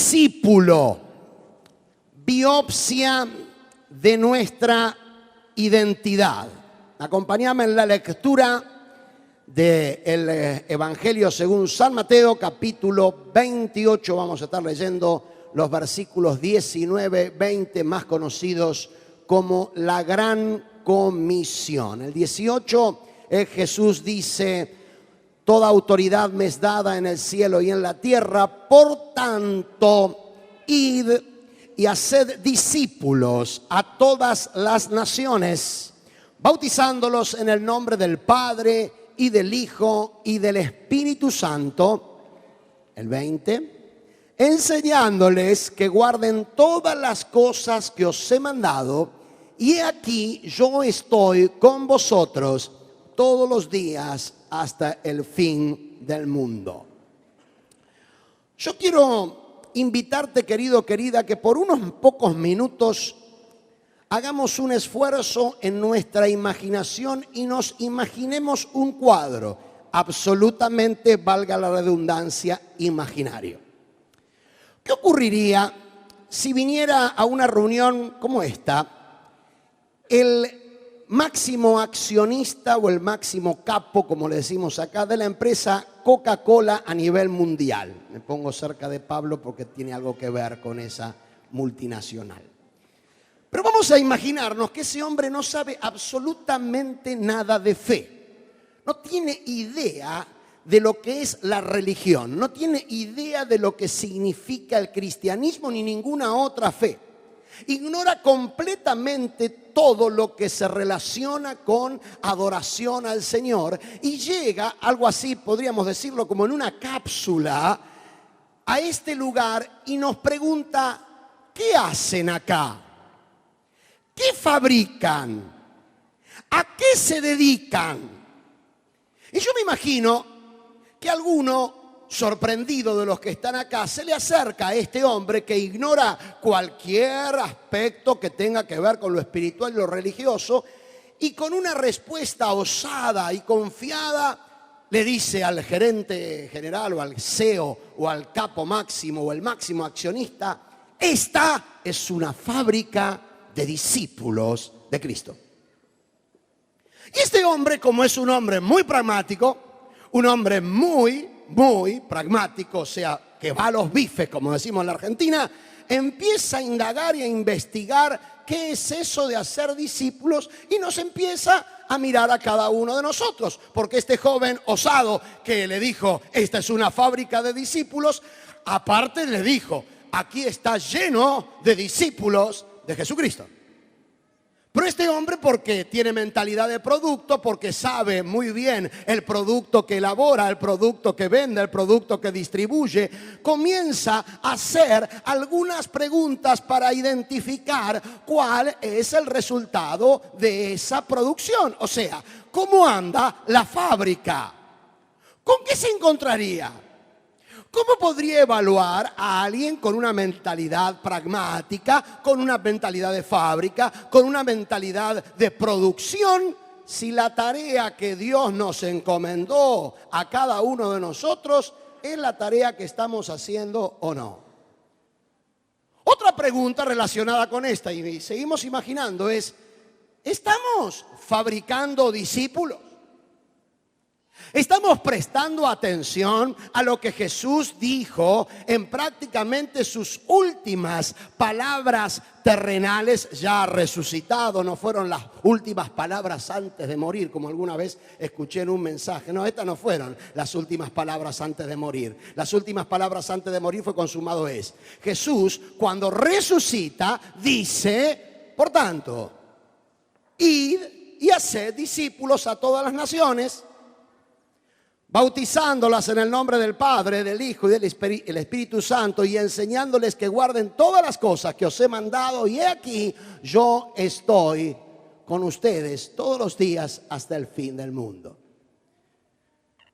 discípulo, biopsia de nuestra identidad. Acompáñame en la lectura del Evangelio según San Mateo, capítulo 28. Vamos a estar leyendo los versículos 19, 20, más conocidos como la Gran Comisión. El 18, Jesús dice: toda autoridad me es dada en el cielo y en la tierra, por tanto, id y haced discípulos a todas las naciones, bautizándolos en el nombre del Padre y del Hijo y del Espíritu Santo. El 20, enseñándoles que guarden todas las cosas que os he mandado, y he aquí yo estoy con vosotros todos los días hasta el fin del mundo. Yo quiero invitarte, querido, querida, que por unos pocos minutos hagamos un esfuerzo en nuestra imaginación y nos imaginemos un cuadro absolutamente, valga la redundancia, imaginario. ¿Qué ocurriría si viniera a una reunión como esta el máximo accionista o el máximo capo, como le decimos acá, de la empresa Coca-Cola a nivel mundial? Me pongo cerca de Pablo porque tiene algo que ver con esa multinacional. Pero vamos a imaginarnos que ese hombre no sabe absolutamente nada de fe. No tiene idea de lo que es la religión. No tiene idea de lo que significa el cristianismo ni ninguna otra fe. Ignora completamente todo lo que se relaciona con adoración al Señor y llega, algo así podríamos decirlo como en una cápsula, a este lugar y nos pregunta: ¿qué hacen acá? ¿Qué fabrican? ¿A qué se dedican? Y yo me imagino que alguno, sorprendido de los que están acá, se le acerca a este hombre que ignora cualquier aspecto que tenga que ver con lo espiritual y lo religioso, y con una respuesta osada y confiada le dice al gerente general o al CEO o al capo máximo o el máximo accionista: esta es una fábrica de discípulos de Cristo. Y este hombre, como es un hombre muy pragmático, un hombre muy pragmático, o sea, que va a los bifes, como decimos en la Argentina, empieza a indagar y a investigar qué es eso de hacer discípulos y nos empieza a mirar a cada uno de nosotros, porque este joven osado que le dijo: esta es una fábrica de discípulos, aparte le dijo: aquí está lleno de discípulos de Jesucristo. Pero este hombre, porque tiene mentalidad de producto, porque sabe muy bien el producto que elabora, el producto que vende, el producto que distribuye, comienza a hacer algunas preguntas para identificar cuál es el resultado de esa producción. O sea, ¿cómo anda la fábrica? ¿Con qué se encontraría? ¿Cómo podría evaluar a alguien con una mentalidad pragmática, con una mentalidad de fábrica, con una mentalidad de producción, si la tarea que Dios nos encomendó a cada uno de nosotros es la tarea que estamos haciendo o no? Otra pregunta relacionada con esta, y seguimos imaginando, es: ¿estamos fabricando discípulos? ¿Estamos prestando atención a lo que Jesús dijo en prácticamente sus últimas palabras terrenales, ya resucitado? No fueron las últimas palabras antes de morir, como alguna vez escuché en un mensaje. No, estas no fueron las últimas palabras antes de morir. Las últimas palabras antes de morir fue: consumado es. Jesús, cuando resucita, dice: por tanto, id y haced discípulos a todas las naciones, bautizándolas en el nombre del Padre, del Hijo y del Espíritu Santo, y enseñándoles que guarden todas las cosas que os he mandado, y he aquí yo estoy con ustedes todos los días hasta el fin del mundo.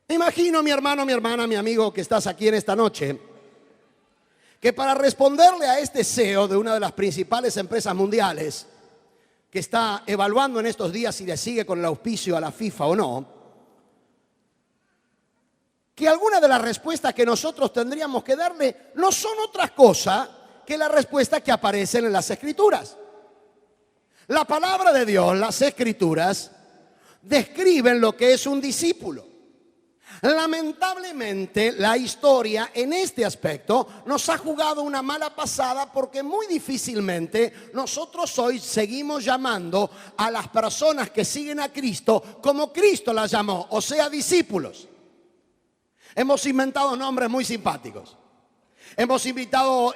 Me imagino, mi hermano, mi hermana, mi amigo que estás aquí en esta noche, que para responderle a este CEO de una de las principales empresas mundiales, que está evaluando en estos días si le sigue con el auspicio a la FIFA o no, que algunas de las respuestas que nosotros tendríamos que darle no son otra cosa que las respuestas que aparecen en las Escrituras. La palabra de Dios, las Escrituras, describen lo que es un discípulo. Lamentablemente, la historia en este aspecto nos ha jugado una mala pasada, porque muy difícilmente nosotros hoy seguimos llamando a las personas que siguen a Cristo como Cristo las llamó, o sea, discípulos. Hemos inventado nombres muy simpáticos. Hemos inventado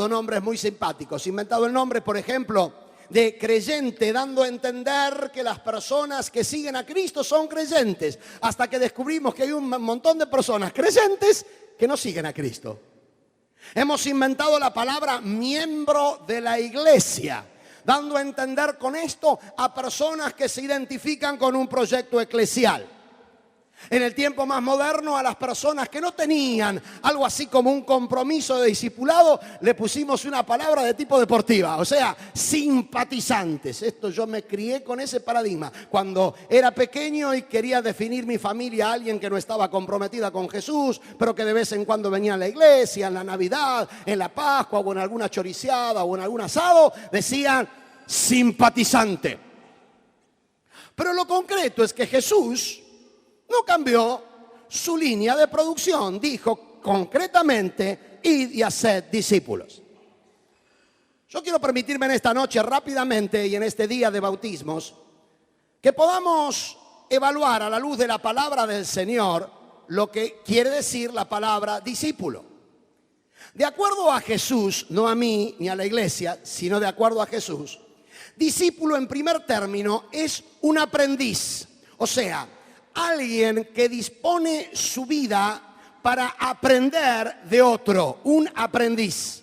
nombres muy simpáticos. Inventado el nombre, por ejemplo, de creyente, dando a entender que las personas que siguen a Cristo son creyentes, hasta que descubrimos que hay un montón de personas creyentes que no siguen a Cristo. Hemos inventado la palabra miembro de la iglesia, dando a entender con esto a personas que se identifican con un proyecto eclesial. En el tiempo más moderno, a las personas que no tenían algo así como un compromiso de discipulado, le pusimos una palabra de tipo deportiva, o sea, simpatizantes. Yo me crié con ese paradigma. Cuando era pequeño y quería definir mi familia a alguien que no estaba comprometida con Jesús, pero que de vez en cuando venía a la iglesia, en la Navidad, en la Pascua o en alguna choriciada o en algún asado, decían simpatizante. Pero lo concreto es que Jesús no cambió su línea de producción. Dijo concretamente: id y haced discípulos. Yo quiero permitirme en esta noche rápidamente y en este día de bautismos que podamos evaluar a la luz de la palabra del Señor lo que quiere decir la palabra discípulo. De acuerdo a Jesús, no a mí ni a la iglesia, sino de acuerdo a Jesús, discípulo en primer término es un aprendiz, o sea, alguien que dispone su vida para aprender de otro, un aprendiz.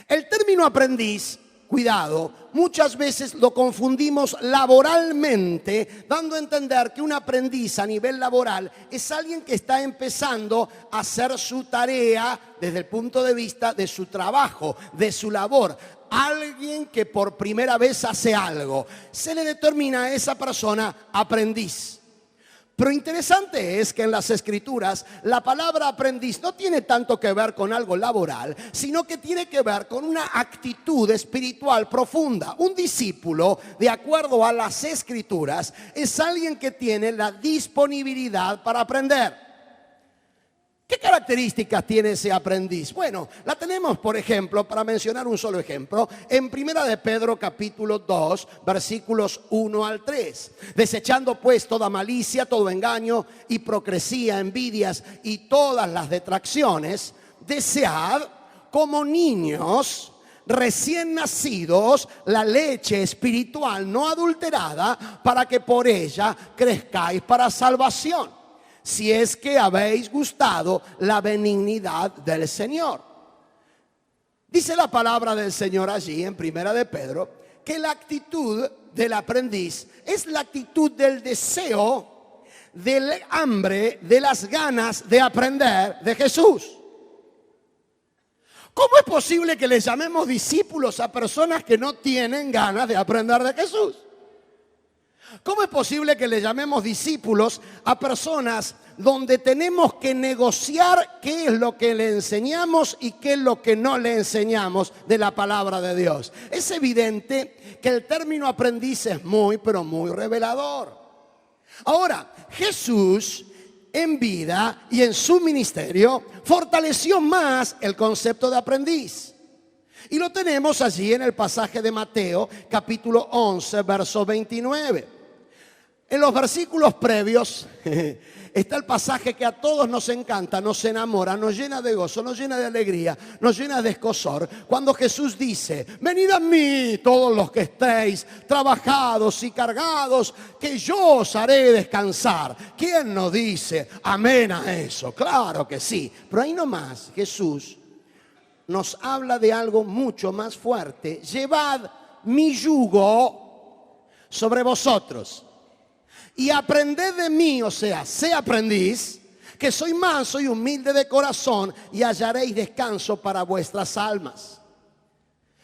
El término aprendiz, cuidado, muchas veces lo confundimos laboralmente, dando a entender que un aprendiz a nivel laboral es alguien que está empezando a hacer su tarea desde el punto de vista de su trabajo, de su labor. Alguien que por primera vez hace algo. Se le determina a esa persona aprendiz. Pero interesante es que en las Escrituras la palabra aprendiz no tiene tanto que ver con algo laboral, sino que tiene que ver con una actitud espiritual profunda. Un discípulo, de acuerdo a las Escrituras, es alguien que tiene la disponibilidad para aprender. ¿Qué características tiene ese aprendiz? Bueno, la tenemos, por ejemplo, para mencionar un solo ejemplo, en 1 de Pedro capítulo 2, versículos 1 al 3. Desechando pues toda malicia, todo engaño, hipocresía, envidias y todas las detracciones, desead como niños recién nacidos la leche espiritual no adulterada, para que por ella crezcáis para salvación, si es que habéis gustado la benignidad del Señor. Dice la palabra del Señor allí en 1 de Pedro que la actitud del aprendiz es la actitud del deseo, del hambre, de las ganas de aprender de Jesús. ¿Cómo es posible que le llamemos discípulos a personas que no tienen ganas de aprender de Jesús? ¿Cómo es posible que le llamemos discípulos a personas donde tenemos que negociar qué es lo que le enseñamos y qué es lo que no le enseñamos de la palabra de Dios? Es evidente que el término aprendiz es muy, pero muy revelador. Ahora, Jesús en vida y en su ministerio fortaleció más el concepto de aprendiz. Y lo tenemos allí en el pasaje de Mateo, capítulo 11, verso 29. En los versículos previos está el pasaje que a todos nos encanta, nos enamora, nos llena de gozo, nos llena de alegría, nos llena de escozor. Cuando Jesús dice: venid a mí todos los que estéis trabajados y cargados, que yo os haré descansar. ¿Quién no dice amén a eso? Claro que sí. Pero ahí nomás Jesús nos habla de algo mucho más fuerte. Llevad mi yugo sobre vosotros y aprended de mí, o sea, sé aprendiz, que soy manso y humilde de corazón, y hallaréis descanso para vuestras almas.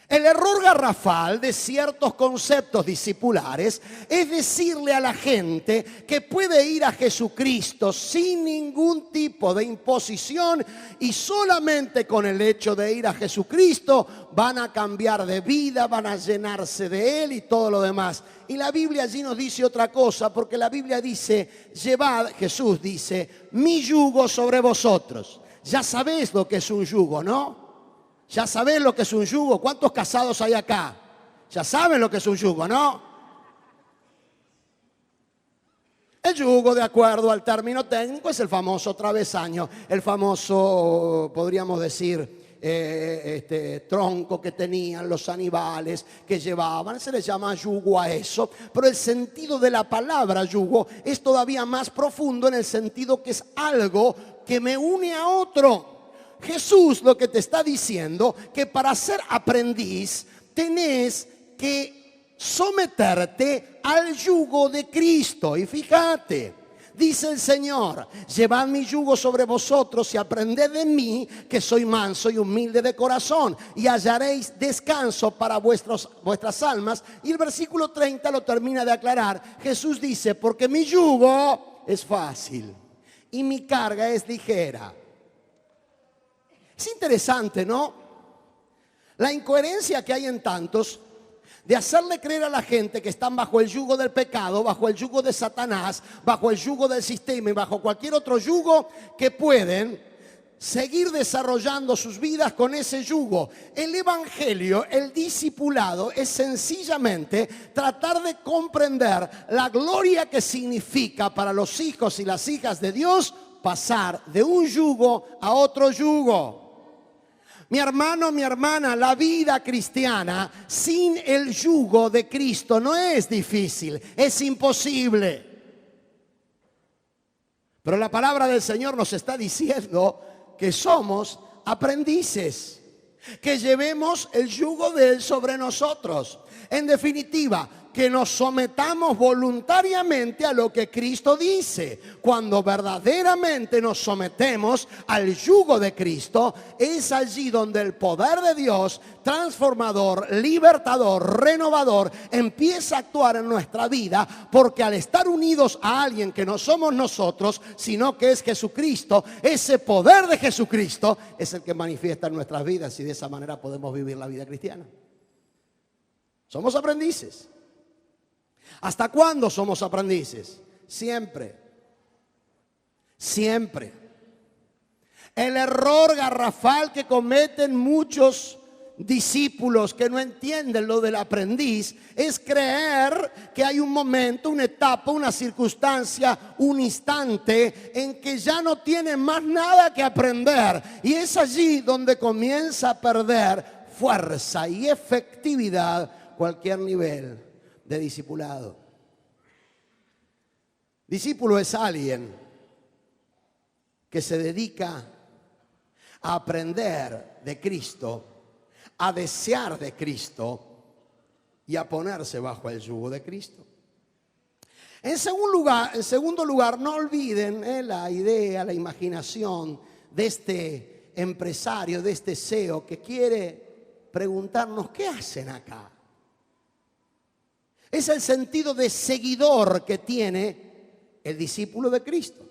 El error garrafal de ciertos conceptos discipulares es decirle a la gente que puede ir a Jesucristo sin ningún tipo de imposición y solamente con el hecho de ir a Jesucristo van a cambiar de vida, van a llenarse de Él y todo lo demás. Y la Biblia allí nos dice otra cosa, porque la Biblia dice, llevad, Jesús dice, mi yugo sobre vosotros. Ya sabéis lo que es un yugo, ¿no? Ya sabés lo que es un yugo. ¿Cuántos casados hay acá? Ya saben lo que es un yugo, ¿no? El yugo, de acuerdo al término técnico, es el famoso travesaño, el famoso, podríamos decir, tronco que tenían los animales que llevaban. Se les llama yugo a eso, pero el sentido de la palabra yugo es todavía más profundo en el sentido que es algo que me une a otro. Jesús lo que te está diciendo, que para ser aprendiz tenés que someterte al yugo de Cristo. Y fíjate, dice el Señor, llevad mi yugo sobre vosotros y aprended de mí, que soy manso y humilde de corazón, y hallaréis descanso para vuestras almas. Y el versículo 30 lo termina de aclarar. Jesús dice, porque mi yugo es fácil y mi carga es ligera. Es interesante, ¿no? La incoherencia que hay en tantos de hacerle creer a la gente que están bajo el yugo del pecado, bajo el yugo de Satanás, bajo el yugo del sistema y bajo cualquier otro yugo, que pueden seguir desarrollando sus vidas con ese yugo. El evangelio, el discipulado, es sencillamente tratar de comprender la gloria que significa para los hijos y las hijas de Dios pasar de un yugo a otro yugo. Mi hermano, mi hermana, la vida cristiana sin el yugo de Cristo no es difícil, es imposible. Pero la palabra del Señor nos está diciendo que somos aprendices, que llevemos el yugo de Él sobre nosotros. En definitiva, que nos sometamos voluntariamente a lo que Cristo dice. Cuando verdaderamente nos sometemos al yugo de Cristo, es allí donde el poder de Dios, transformador, libertador, renovador, empieza a actuar en nuestra vida, porque al estar unidos a alguien que no somos nosotros, sino que es Jesucristo, ese poder de Jesucristo es el que manifiesta en nuestras vidas, y de esa manera podemos vivir la vida cristiana. Somos aprendices. ¿Hasta cuándo somos aprendices? Siempre. Siempre. El error garrafal que cometen muchos discípulos que no entienden lo del aprendiz es creer que hay un momento, una etapa, una circunstancia, un instante en que ya no tienen más nada que aprender. Y es allí donde comienza a perder fuerza y efectividad cualquier nivel de discipulado. Discípulo es alguien que se dedica a aprender de Cristo, a desear de Cristo y a ponerse bajo el yugo de Cristo. En segundo lugar, no olviden la idea, la imaginación de este empresario, de este CEO que quiere preguntarnos, ¿qué hacen acá? Es el sentido de seguidor que tiene el discípulo de Cristo.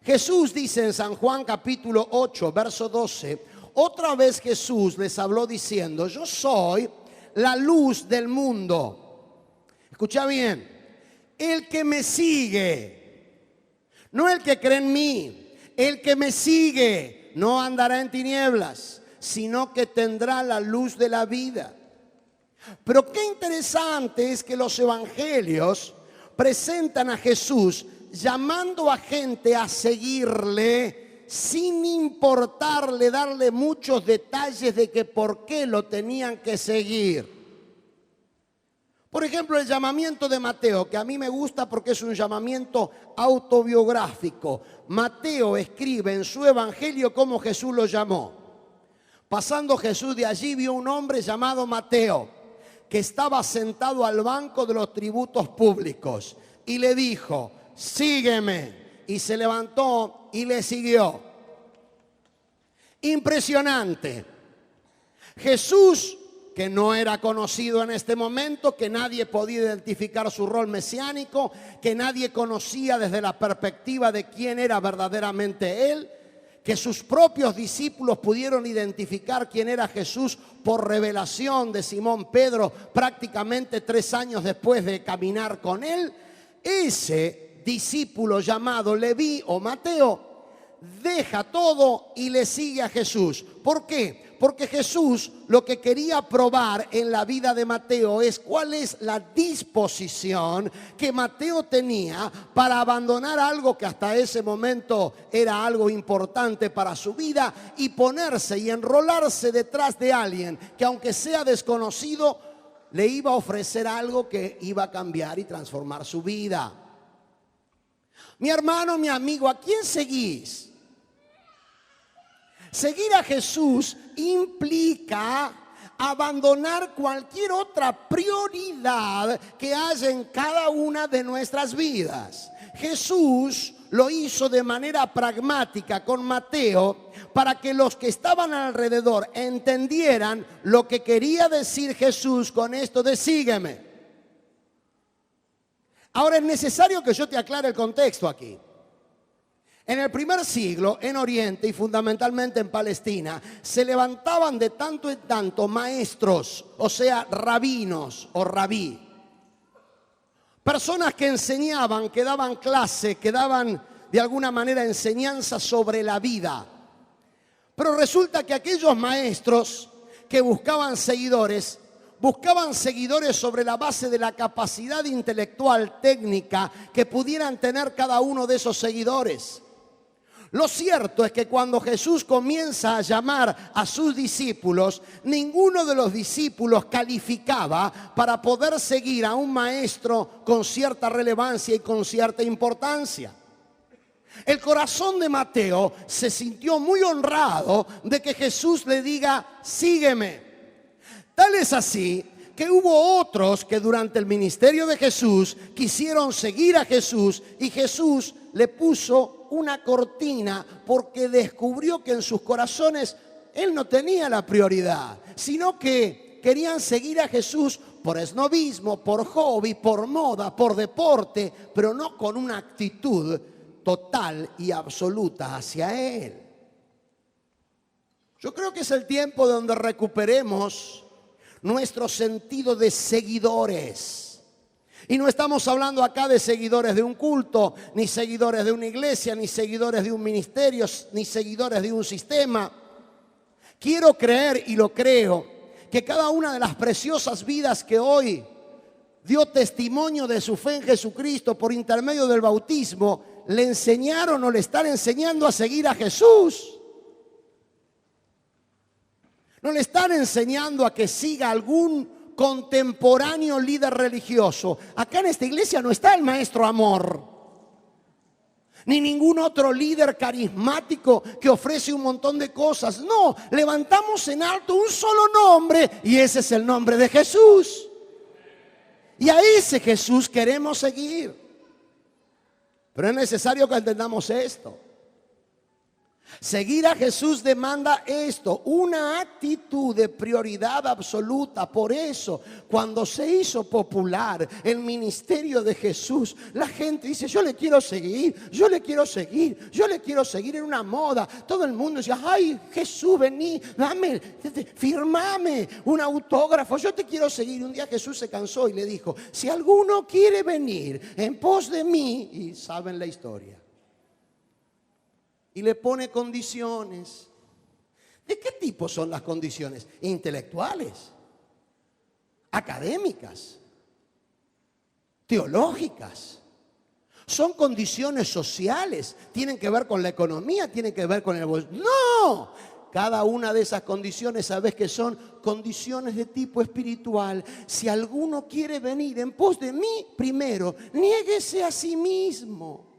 Jesús dice en San Juan capítulo 8, verso 12, otra vez Jesús les habló diciendo, yo soy la luz del mundo. Escucha bien, el que me sigue, no el que cree en mí, el que me sigue no andará en tinieblas, sino que tendrá la luz de la vida. Pero qué interesante es que los evangelios presentan a Jesús llamando a gente a seguirle sin importarle, darle muchos detalles de que por qué lo tenían que seguir. Por ejemplo, el llamamiento de Mateo, que a mí me gusta porque es un llamamiento autobiográfico. Mateo escribe en su evangelio cómo Jesús lo llamó. Pasando Jesús de allí, vio un hombre llamado Mateo, que estaba sentado al banco de los tributos públicos, y le dijo, sígueme. Y se levantó y le siguió. Impresionante. Jesús, que no era conocido en este momento, que nadie podía identificar su rol mesiánico, que nadie conocía desde la perspectiva de quién era verdaderamente Él, que sus propios discípulos pudieron identificar quién era Jesús por revelación de Simón Pedro prácticamente 3 años después de caminar con Él. Ese discípulo llamado Leví o Mateo deja todo y le sigue a Jesús. ¿Por qué? Porque Jesús lo que quería probar en la vida de Mateo es cuál es la disposición que Mateo tenía para abandonar algo que hasta ese momento era algo importante para su vida y ponerse y enrolarse detrás de alguien que, aunque sea desconocido, le iba a ofrecer algo que iba a cambiar y transformar su vida. Mi hermano, mi amigo, ¿a quién seguís? Seguir a Jesús implica abandonar cualquier otra prioridad que haya en cada una de nuestras vidas. Jesús lo hizo de manera pragmática con Mateo para que los que estaban alrededor entendieran lo que quería decir Jesús con esto de sígueme. Ahora es necesario que yo te aclare el contexto aquí. En el primer siglo, en Oriente y fundamentalmente en Palestina, se levantaban de tanto en tanto maestros, o sea, rabinos o rabí. Personas que enseñaban, que daban clase, que daban de alguna manera enseñanza sobre la vida. Pero resulta que aquellos maestros que buscaban seguidores sobre la base de la capacidad intelectual, técnica que pudieran tener cada uno de esos seguidores. Lo cierto es que cuando Jesús comienza a llamar a sus discípulos, ninguno de los discípulos calificaba para poder seguir a un maestro con cierta relevancia y con cierta importancia. El corazón de Mateo se sintió muy honrado de que Jesús le diga, sígueme. Tal es así que hubo otros que durante el ministerio de Jesús quisieron seguir a Jesús y Jesús le puso una cortina porque descubrió que en sus corazones Él no tenía la prioridad, sino que querían seguir a Jesús por esnovismo, por hobby, por moda, por deporte, pero no con una actitud total y absoluta hacia Él. Yo creo que es el tiempo donde recuperemos nuestro sentido de seguidores. Y no estamos hablando acá de seguidores de un culto, ni seguidores de una iglesia, ni seguidores de un ministerio, ni seguidores de un sistema. Quiero creer, y lo creo, que cada una de las preciosas vidas que hoy dio testimonio de su fe en Jesucristo por intermedio del bautismo, le enseñaron o le están enseñando a seguir a Jesús. No le están enseñando a que siga algún contemporáneo líder religioso. Acá en esta iglesia no está el maestro Amor, ni ningún otro líder carismático que ofrece un montón de cosas. No, levantamos en alto un solo nombre y ese es el nombre de Jesús. Y a ese Jesús queremos seguir. Pero es necesario que entendamos esto. Seguir a Jesús demanda esto, una actitud de prioridad absoluta. Por eso, cuando se hizo popular el ministerio de Jesús, la gente dice, yo le quiero seguir, yo le quiero seguir, yo le quiero seguir. En una moda, todo el mundo decía, ay, Jesús, vení, dame, firmame un autógrafo, yo te quiero seguir. Un día Jesús se cansó y le dijo, si alguno quiere venir en pos de mí, y saben la historia. Y le pone condiciones. ¿De qué tipo son las condiciones? Intelectuales, académicas, teológicas. Son condiciones sociales. Tienen que ver con la economía, tienen que ver con el bolsillo. ¡No! Cada una de esas condiciones, sabes que son condiciones de tipo espiritual. Si alguno quiere venir en pos de mí, primero, niéguese a sí mismo.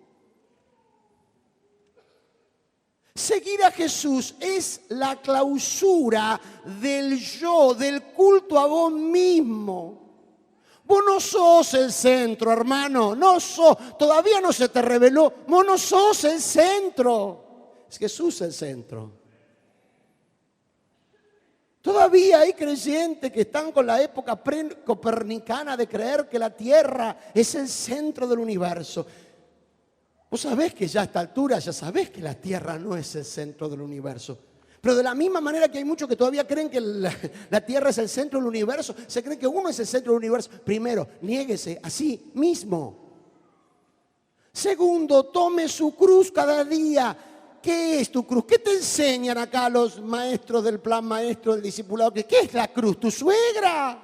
Seguir a Jesús es la clausura del yo, del culto a vos mismo. Vos no sos el centro, hermano. No sos, todavía no se te reveló. Vos no sos el centro. Es Jesús el centro. todavía hay creyentes que están con la época copernicana de creer que la Tierra es el centro del universo. Vos sabés que ya a esta altura, ya sabés que la Tierra no es el centro del universo. Pero de la misma manera que hay muchos que todavía creen que la Tierra es el centro del universo, se creen que uno es el centro del universo. Primero, niéguese a sí mismo. Segundo, tome su cruz cada día. ¿Qué es tu cruz? ¿Qué te enseñan acá los maestros del plan maestro del discipulado? ¿Qué es la cruz? ¿Tu suegra?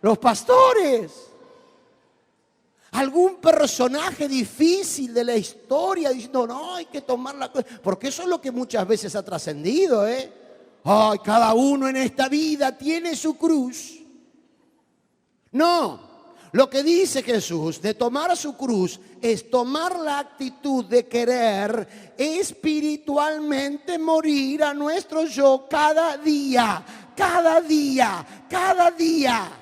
¿Los pastores? ¿Algún personaje difícil de la historia diciendo, no, hay que tomar la cruz? Porque eso es lo que muchas veces ha trascendido, Ay, cada uno en esta vida tiene su cruz. No, lo que dice Jesús de tomar su cruz es tomar la actitud de querer espiritualmente morir a nuestro yo cada día, cada día, cada día.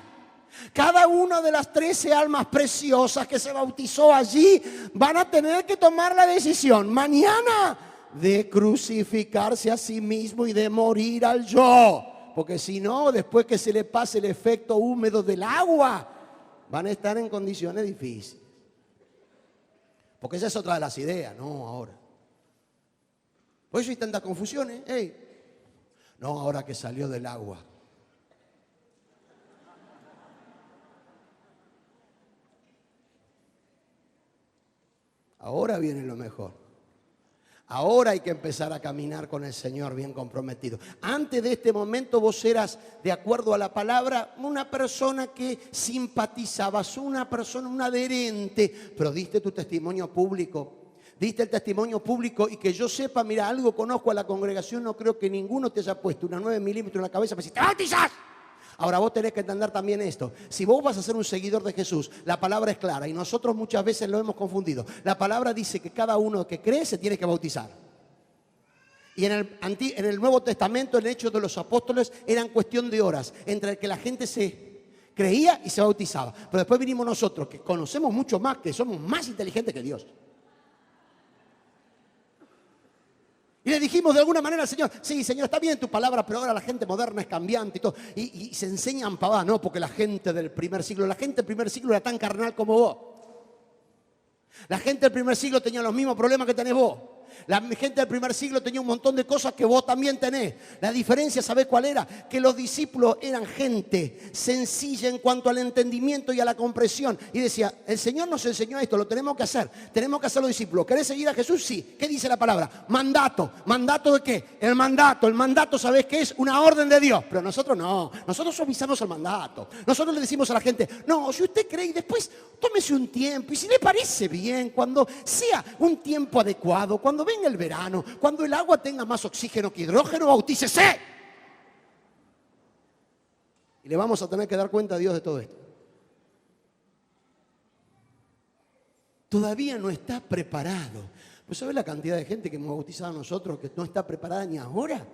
Cada una de las 13 almas preciosas que se bautizó allí van a tener que tomar la decisión mañana de crucificarse a sí mismo y de morir al yo. Porque si no, después que se le pase el efecto húmedo del agua, van a estar en condiciones difíciles. Porque esa es otra de las ideas, no ahora. Por eso hay tantas confusiones. No, ahora que salió del agua. Ahora viene lo mejor. Ahora hay que empezar a caminar con el Señor bien comprometido. Antes de este momento vos eras, de acuerdo a la palabra, una persona que simpatizabas, una persona, un adherente, pero diste tu testimonio público. Diste el testimonio público y que yo sepa, mira, algo conozco a la congregación, no creo que ninguno te haya puesto una 9 milímetros en la cabeza para decir, ¡te bautizás! Ahora vos tenés que entender también esto. Si vos vas a ser un seguidor de Jesús, la palabra es clara y nosotros muchas veces lo hemos confundido. La palabra dice que cada uno que cree se tiene que bautizar. Y en el Nuevo Testamento, el hecho de los apóstoles eran cuestión de horas entre el que la gente se creía y se bautizaba. Pero después vinimos nosotros, que conocemos mucho más, que somos más inteligentes que Dios. Y le dijimos de alguna manera al Señor, sí, Señor, está bien tu palabra, pero ahora la gente moderna es cambiante y todo. Y se enseñan pavadas, no, porque la gente del primer siglo era tan carnal como vos. La gente del primer siglo tenía los mismos problemas que tenés vos. La gente del primer siglo tenía un montón de cosas que vos también tenés. La diferencia, ¿sabés cuál era? Que los discípulos eran gente sencilla en cuanto al entendimiento y a la comprensión. Y decía, el Señor nos enseñó esto, lo tenemos que hacer. Tenemos que hacer los discípulos. ¿Querés seguir a Jesús? Sí. ¿Qué dice la palabra? Mandato. ¿Mandato de qué? El mandato, ¿sabés qué es? Una orden de Dios. Pero nosotros no. Nosotros suavizamos el mandato. Nosotros le decimos a la gente, no, si usted cree y después tómese un tiempo. Y si le parece bien, cuando sea un tiempo adecuado, cuando venga el verano, cuando el agua tenga más oxígeno que hidrógeno, bautícese. Y le vamos a tener que dar cuenta a Dios de todo esto. Todavía no está preparado. Pues ¿sabes la cantidad de gente que hemos bautizado nosotros que no está preparada ni ahora?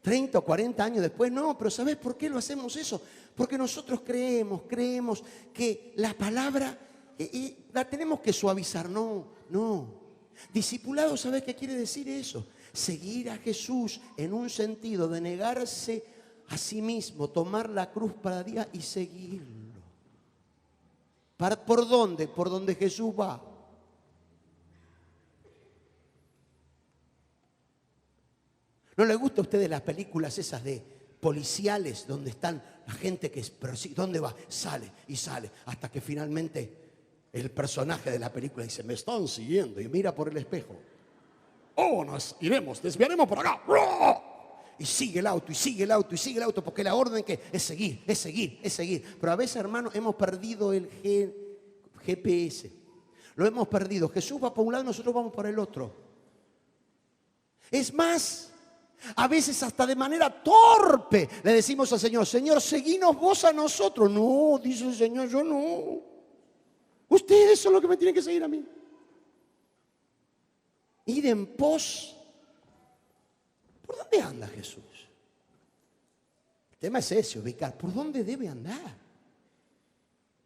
30 o 40 años después, no, pero ¿sabes por qué lo hacemos eso? Porque nosotros creemos que la palabra la tenemos que suavizar. No. Discipulado, ¿sabes qué quiere decir eso? Seguir a Jesús en un sentido de negarse a sí mismo, tomar la cruz para día y seguirlo. ¿Por dónde? Por donde Jesús va. ¿No le gusta a ustedes las películas esas de policiales donde están la gente que persigue? ¿Dónde va? Sale y sale hasta que finalmente el personaje de la película dice, me están siguiendo, y mira por el espejo. Oh, nos iremos, desviaremos por acá. Y sigue el auto, y sigue el auto, y sigue el auto, porque la orden que es seguir. Pero a veces, hermanos, hemos perdido el GPS. Lo hemos perdido. Jesús va por un lado y nosotros vamos por el otro. Es más, a veces hasta de manera torpe le decimos al Señor, Señor, seguinos vos a nosotros. No, dice el Señor, yo no. Ustedes son los que me tienen que seguir a mí. Ir en pos. ¿Por dónde anda Jesús? El tema es ese, ubicar. ¿Por dónde debe andar?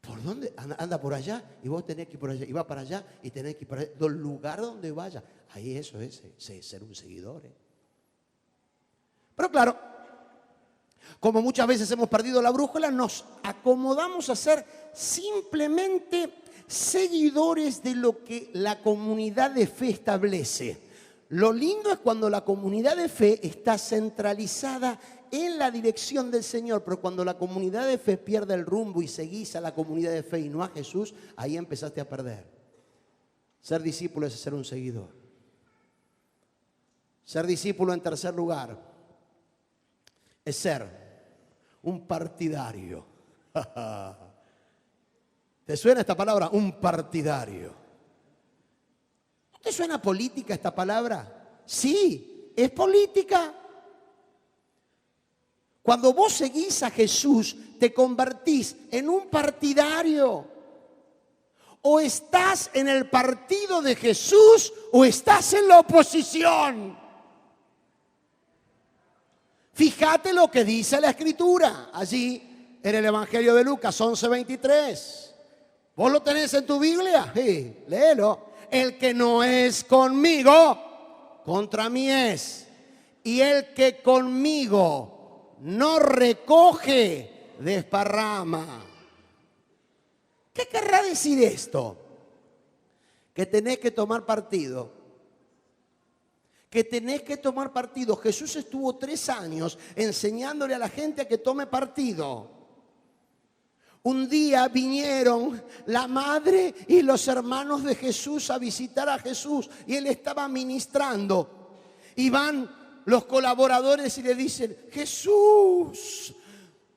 ¿Por dónde? Anda por allá y vos tenés que ir por allá. Y va para allá y tenés que ir para allá. Del lugar donde vaya. Ahí eso es ser un seguidor. Pero claro, como muchas veces hemos perdido la brújula, nos acomodamos a ser simplemente seguidores de lo que la comunidad de fe establece. Lo lindo es cuando la comunidad de fe está centralizada en la dirección del Señor, pero cuando la comunidad de fe pierde el rumbo y seguís a la comunidad de fe y no a Jesús, ahí empezaste a perder. Ser discípulo es ser un seguidor. Ser discípulo, en tercer lugar, es ser un partidario. ¿Te suena esta palabra? Un partidario. ¿No te suena política esta palabra? Sí, es política. Cuando vos seguís a Jesús, te convertís en un partidario. O estás en el partido de Jesús o estás en la oposición. Fíjate lo que dice la Escritura allí en el Evangelio de Lucas 11:23. ¿Vos lo tenés en tu Biblia? Sí, léelo. El que no es conmigo, contra mí es. Y el que conmigo no recoge, desparrama. ¿Qué querrá decir esto? Que tenés que tomar partido. Que tenés que tomar partido. Jesús estuvo 3 años enseñándole a la gente a que tome partido. Un día vinieron la madre y los hermanos de Jesús a visitar a Jesús y él estaba ministrando. Y van los colaboradores y le dicen: Jesús,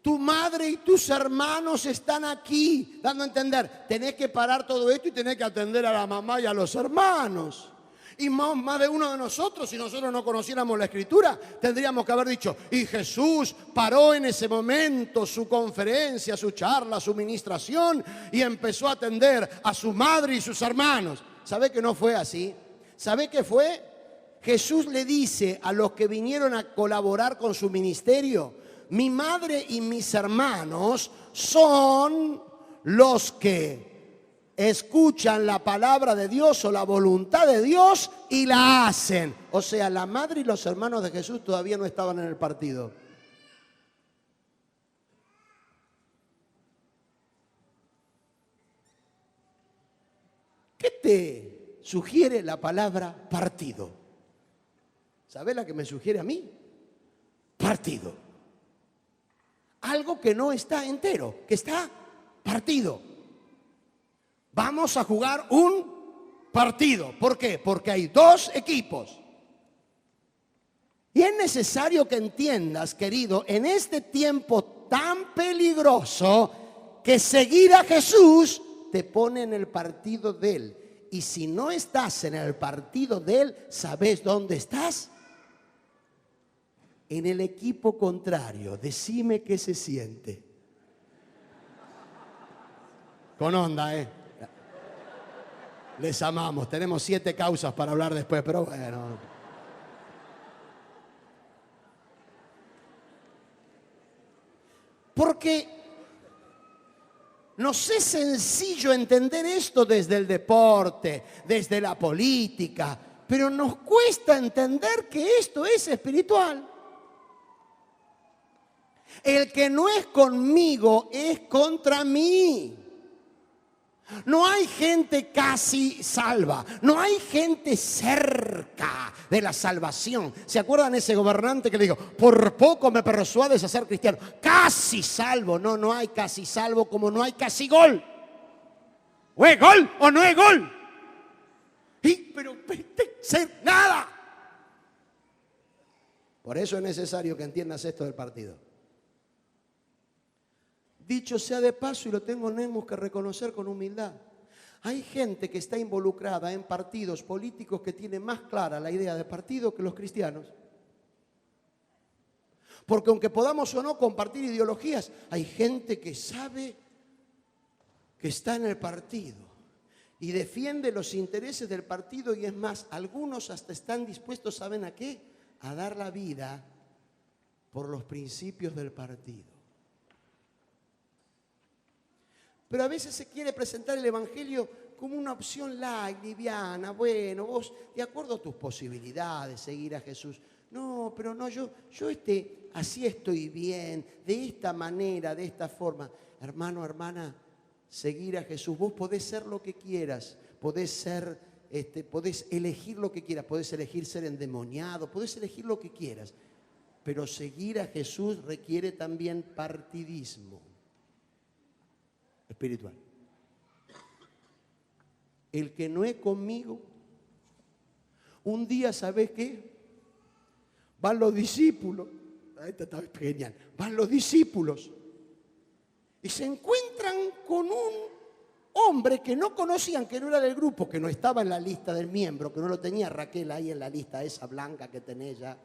tu madre y tus hermanos están aquí. Dando a entender, tenés que parar todo esto y tenés que atender a la mamá y a los hermanos. Y más de uno de nosotros, si nosotros no conociéramos la Escritura, tendríamos que haber dicho: y Jesús paró en ese momento su conferencia, su charla, su ministración y empezó a atender a su madre y sus hermanos. ¿Sabe que no fue así? ¿Sabe qué fue? Jesús le dice a los que vinieron a colaborar con su ministerio: mi madre y mis hermanos son los que escuchan la palabra de Dios o la voluntad de Dios y la hacen. O sea, la madre y los hermanos de Jesús todavía no estaban en el partido. ¿Qué te sugiere la palabra partido? ¿Sabes la que me sugiere a mí? Partido. Algo que no está entero, que está partido. Vamos a jugar un partido. ¿Por qué? Porque hay 2 equipos. Y es necesario que entiendas, querido, en este tiempo tan peligroso, que seguir a Jesús te pone en el partido de Él. Y si no estás en el partido de Él, ¿sabes dónde estás? En el equipo contrario. Decime qué se siente. Con onda, Les amamos. Tenemos 7 causas para hablar después, pero bueno. Porque nos es sencillo entender esto desde el deporte, desde la política, pero nos cuesta entender que esto es espiritual. El que no es conmigo es contra mí. No hay gente casi salva, no hay gente cerca de la salvación. ¿Se acuerdan ese gobernante que le dijo: por poco me persuades a ser cristiano? Casi salvo. No, no hay casi salvo, como no hay casi gol. O es gol o no es gol. Pero ser nada. Por eso es necesario que entiendas esto del partido. Dicho sea de paso, y lo tenemos que reconocer con humildad, hay gente que está involucrada en partidos políticos que tiene más clara la idea de partido que los cristianos. Porque aunque podamos o no compartir ideologías, hay gente que sabe que está en el partido y defiende los intereses del partido, y es más, algunos hasta están dispuestos, ¿saben a qué? A dar la vida por los principios del partido. Pero a veces se quiere presentar el Evangelio como una opción light, liviana. Bueno, vos, de acuerdo a tus posibilidades, seguir a Jesús. No, pero no, yo así estoy bien, de esta manera, de esta forma. Hermano, hermana, seguir a Jesús. Vos podés ser lo que quieras, podés elegir lo que quieras, podés elegir ser endemoniado, podés elegir lo que quieras. Pero seguir a Jesús requiere también partidismo espiritual. El que no es conmigo, un día, ¿sabés qué? Van los discípulos, esta está genial, van los discípulos y se encuentran con un hombre que no conocían, que no era del grupo, que no estaba en la lista del miembro, que no lo tenía Raquel ahí en la lista esa blanca que tenés ya.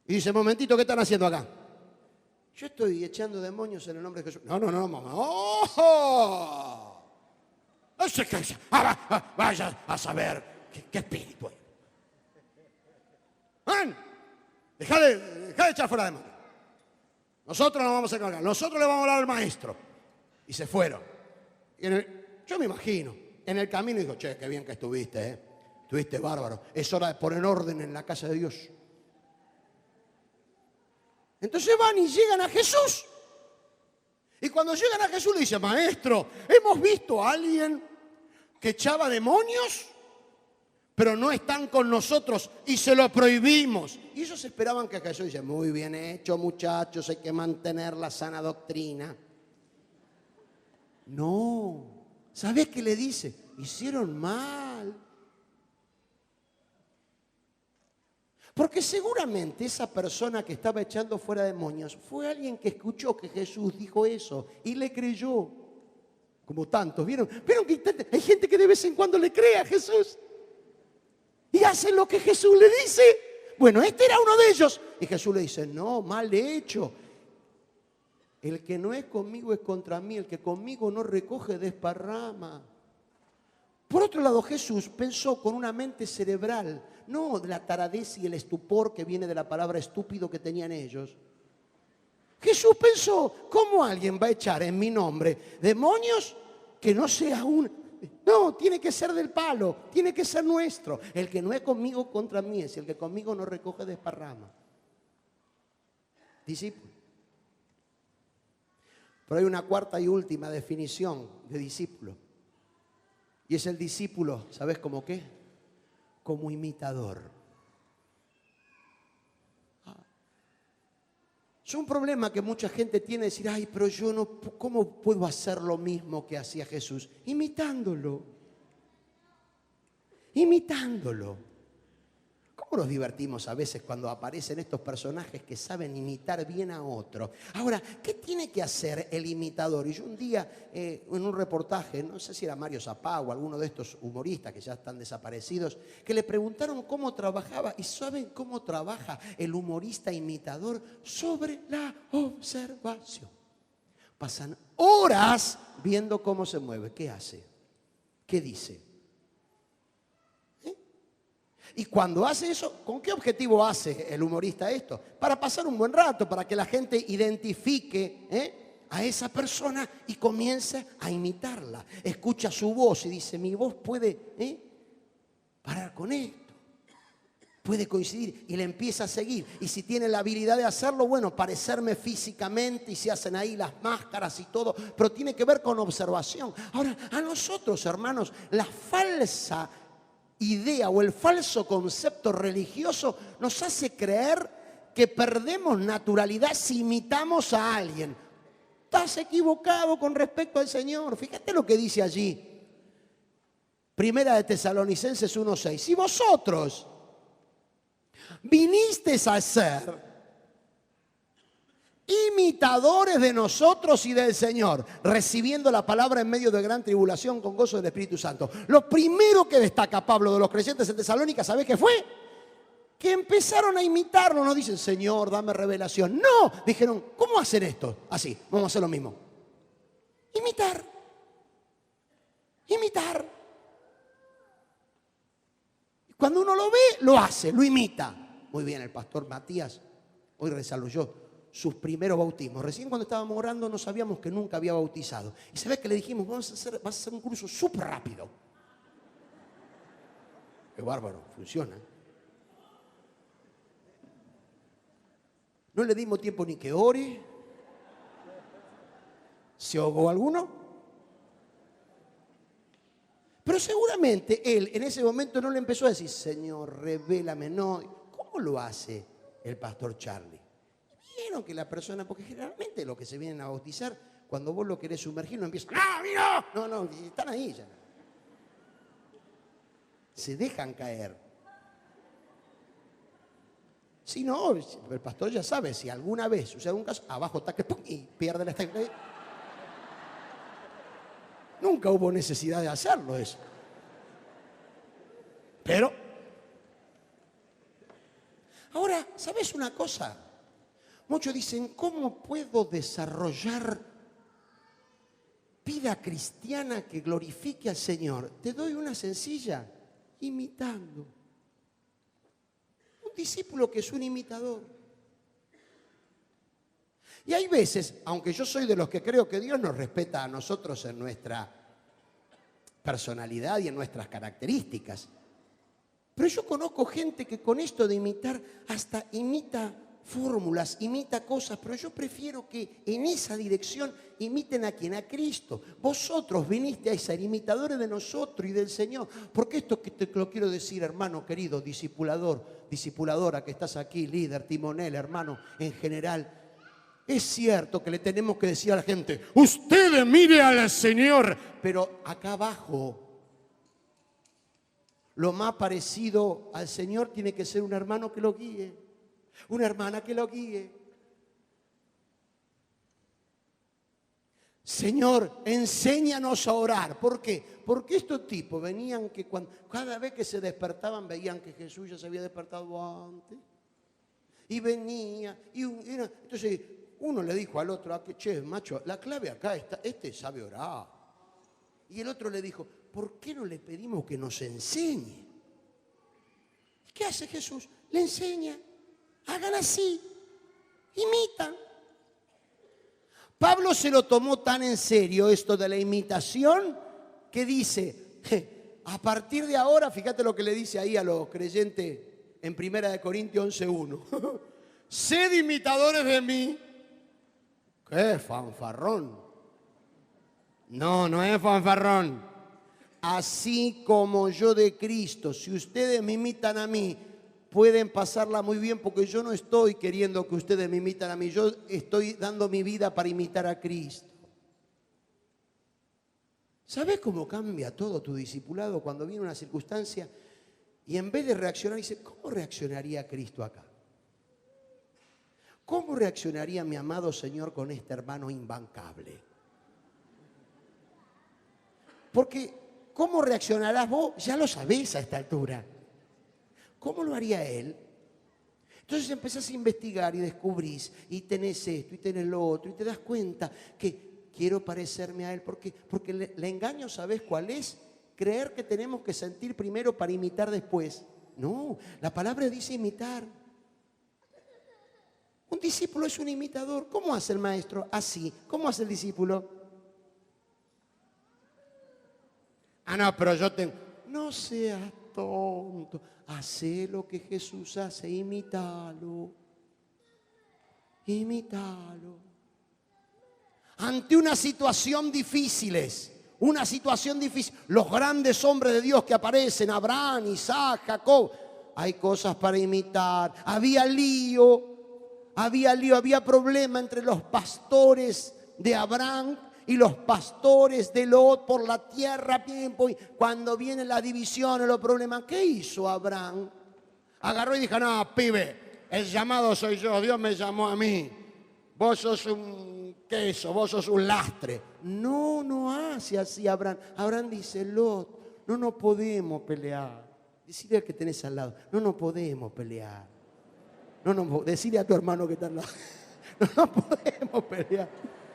Y dice, momentito, ¿qué están haciendo acá? Yo estoy echando demonios en el nombre de Jesús. No, mamá. ¡Oh! Vaya a saber qué espíritu es. ¡Man! Deja de echar fuera demonios. Nosotros nos vamos a encargar. Nosotros le vamos a hablar al maestro. Y se fueron. Yo me imagino, en el camino dijo, che, qué bien que estuviste, ¿eh? Estuviste bárbaro. Es hora de poner orden en la casa de Dios. Entonces van y llegan a Jesús. Y cuando llegan a Jesús le dicen, maestro, hemos visto a alguien que echaba demonios, pero no están con nosotros y se lo prohibimos. Y ellos esperaban que Jesús dice, muy bien hecho, muchachos, hay que mantener la sana doctrina. No, ¿sabés qué le dice? Hicieron mal. Porque seguramente esa persona que estaba echando fuera demonios fue alguien que escuchó que Jesús dijo eso y le creyó. Como tantos, ¿vieron? ¿Vieron que hay gente que de vez en cuando le cree a Jesús? Y hace lo que Jesús le dice. Bueno, este era uno de ellos. Y Jesús le dice, no, mal hecho. El que no es conmigo es contra mí. El que conmigo no recoge desparrama. Por otro lado, Jesús pensó con una mente cerebral, no de la taradez y el estupor que viene de la palabra estúpido que tenían ellos. Jesús pensó, ¿cómo alguien va a echar en mi nombre demonios que no sea un... No, tiene que ser del palo, tiene que ser nuestro. El que no es conmigo contra mí es, el que conmigo no recoge desparrama. Discípulo. Pero hay una cuarta y última definición de discípulo. Y es el discípulo, ¿sabes cómo qué? Como imitador. Es un problema que mucha gente tiene, decir, ay, pero yo no, ¿cómo puedo hacer lo mismo que hacía Jesús? Imitándolo. Imitándolo. ¿Cómo nos divertimos a veces cuando aparecen estos personajes que saben imitar bien a otro? Ahora, ¿qué tiene que hacer el imitador? Y yo un día, en un reportaje, no sé si era Mario Zapá o alguno de estos humoristas que ya están desaparecidos, que le preguntaron cómo trabajaba. ¿Y saben cómo trabaja el humorista imitador? Sobre la observación. Pasan horas viendo cómo se mueve. ¿Qué hace? ¿Qué dice? Y cuando hace eso, ¿con qué objetivo hace el humorista esto? Para pasar un buen rato, para que la gente identifique a esa persona y comience a imitarla. Escucha su voz y dice, mi voz puede parar con esto. Puede coincidir y le empieza a seguir. Y si tiene la habilidad de hacerlo, bueno, parecerme físicamente y se hacen ahí las máscaras y todo. Pero tiene que ver con observación. Ahora, a nosotros, hermanos, la falsa idea o el falso concepto religioso nos hace creer que perdemos naturalidad si imitamos a alguien. Estás equivocado con respecto al Señor. Fíjate lo que dice allí. Primera de Tesalonicenses 1:6. Si vosotros vinisteis a ser imitadores de nosotros y del Señor, recibiendo la palabra en medio de gran tribulación con gozo del Espíritu Santo. Lo primero que destaca Pablo de los creyentes en Tesalónica, ¿sabés qué fue? Que empezaron a imitarlo. No dicen, Señor, dame revelación. No, dijeron, ¿cómo hacen esto? Así, vamos a hacer lo mismo. Imitar. Imitar. Cuando uno lo ve, lo hace, lo imita. Muy bien, el pastor Matías hoy desarrolló sus primeros bautismos. Recién cuando estábamos orando no sabíamos que nunca había bautizado. Y ¿sabés qué le dijimos? Vas a hacer un curso súper rápido. Qué bárbaro, funciona. No le dimos tiempo ni que ore. ¿Se ahogó alguno? Pero seguramente él en ese momento no le empezó a decir, Señor, revélame. No, ¿cómo lo hace el pastor Charlie? Vieron que la persona, porque generalmente los que se vienen a bautizar, cuando vos lo querés sumergir, no empiezan, ¡no, mira! No, están ahí ya. Se dejan caer. Si no, el pastor ya sabe, si alguna vez sucede un caso, abajo está que ¡pum! Y pierde la estabilidad. Nunca hubo necesidad de hacerlo eso. Pero, ahora, ¿sabes una cosa? Muchos dicen, ¿cómo puedo desarrollar vida cristiana que glorifique al Señor? Te doy una sencilla, imitando. Un discípulo que es un imitador. Y hay veces, aunque yo soy de los que creo que Dios nos respeta a nosotros en nuestra personalidad y en nuestras características, pero yo conozco gente que con esto de imitar hasta imita fórmulas, imita cosas, pero yo prefiero que en esa dirección imiten a quien, a Cristo. Vosotros viniste a ser imitadores de nosotros y del Señor. Porque esto que te lo quiero decir, hermano querido, discipulador, discipuladora que estás aquí, líder, timonel, hermano, en general. Es cierto que le tenemos que decir a la gente, usted mire al Señor, pero acá abajo, lo más parecido al Señor tiene que ser un hermano que lo guíe, una hermana que lo guíe. Señor, enséñanos a orar. ¿Por qué? Porque estos tipos venían que cada vez que se despertaban veían que Jesús ya se había despertado antes. Y venía, entonces uno le dijo al otro, che, macho, la clave acá está, este sabe orar. Y el otro le dijo, ¿por qué no le pedimos que nos enseñe? ¿Qué hace Jesús? Le enseña, hagan así, imitan. Pablo se lo tomó tan en serio esto de la imitación que dice, a partir de ahora, fíjate lo que le dice ahí a los creyentes en 1 Corintios 11:1. Sed imitadores de mí. ¡Qué fanfarrón! No es fanfarrón. Así como yo de Cristo. Si ustedes me imitan a mí, pueden pasarla muy bien porque yo no estoy queriendo que ustedes me imitan a mí. Yo estoy dando mi vida para imitar a Cristo. ¿Sabes cómo cambia todo tu discipulado cuando viene una circunstancia y en vez de reaccionar dice, ¿cómo reaccionaría Cristo acá? ¿Cómo reaccionaría mi amado Señor con este hermano imbancable? Porque ¿cómo reaccionarás vos? Ya lo sabés a esta altura. ¿Cómo lo haría él? Entonces empezás a investigar y descubrís y tenés esto y tenés lo otro y te das cuenta que quiero parecerme a él. ¿Por qué? Porque el engaño, ¿sabés cuál es? Creer que tenemos que sentir primero para imitar después. No, la palabra dice imitar. Un discípulo es un imitador. ¿Cómo hace el maestro? Así. ¿Cómo hace el discípulo? No, pero yo tengo... No seas tonto. Hacé lo que Jesús hace. Imítalo. Imítalo. Ante una situación difícil, los grandes hombres de Dios que aparecen, Abraham, Isaac, Jacob, hay cosas para imitar. Había problema entre los pastores de Abraham y los pastores de Lot por la tierra. Cuando vienen las divisiones, los problemas, ¿qué hizo Abraham? Agarró y dijo, no, pibe, el llamado soy yo, Dios me llamó a mí. Vos sos un queso, vos sos un lastre. No hace así Abraham. Abraham dice, Lot, no podemos pelear. Decile al que tenés al lado, no podemos pelear. Decile a tu hermano que está al lado. No podemos pelear.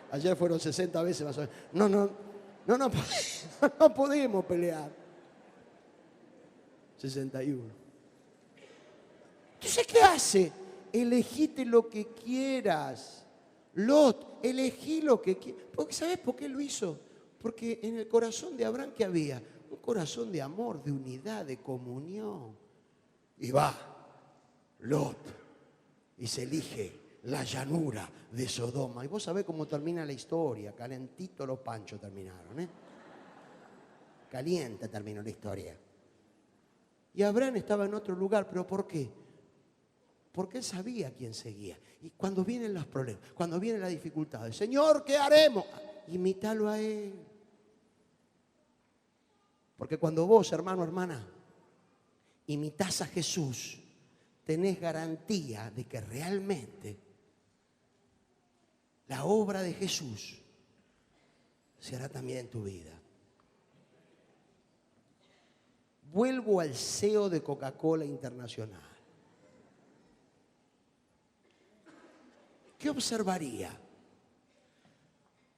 Ayer fueron 60 veces más o menos. No podemos pelear. 61. Entonces, ¿qué hace? Elegite lo que quieras. Lot, elegí lo que quieras. ¿Sabes por qué lo hizo? Porque en el corazón de Abraham, ¿qué había? Un corazón de amor, de unidad, de comunión. Y va Lot y se elige la llanura de Sodoma. Y vos sabés cómo termina la historia. Calentito los panchos terminaron, ¿eh? Caliente terminó la historia. Y Abraham estaba en otro lugar, ¿pero por qué? Porque él sabía a quién seguía. Y cuando vienen los problemas, cuando vienen las dificultades, Señor, ¿qué haremos? Imítalo a Él. Porque cuando vos, hermano, hermana, imitás a Jesús, tenés garantía de que realmente la obra de Jesús se hará también en tu vida. Vuelvo al CEO de Coca-Cola Internacional. ¿Qué observaría?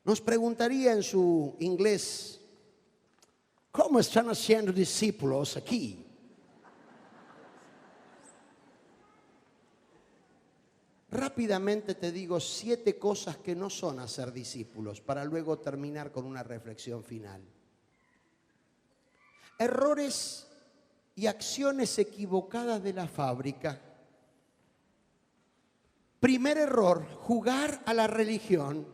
Nos preguntaría en su inglés, ¿cómo están haciendo discípulos aquí? Rápidamente te digo 7 cosas que no son hacer discípulos, para luego terminar con una reflexión final. Errores y acciones equivocadas de la fábrica. Primer error, jugar a la religión.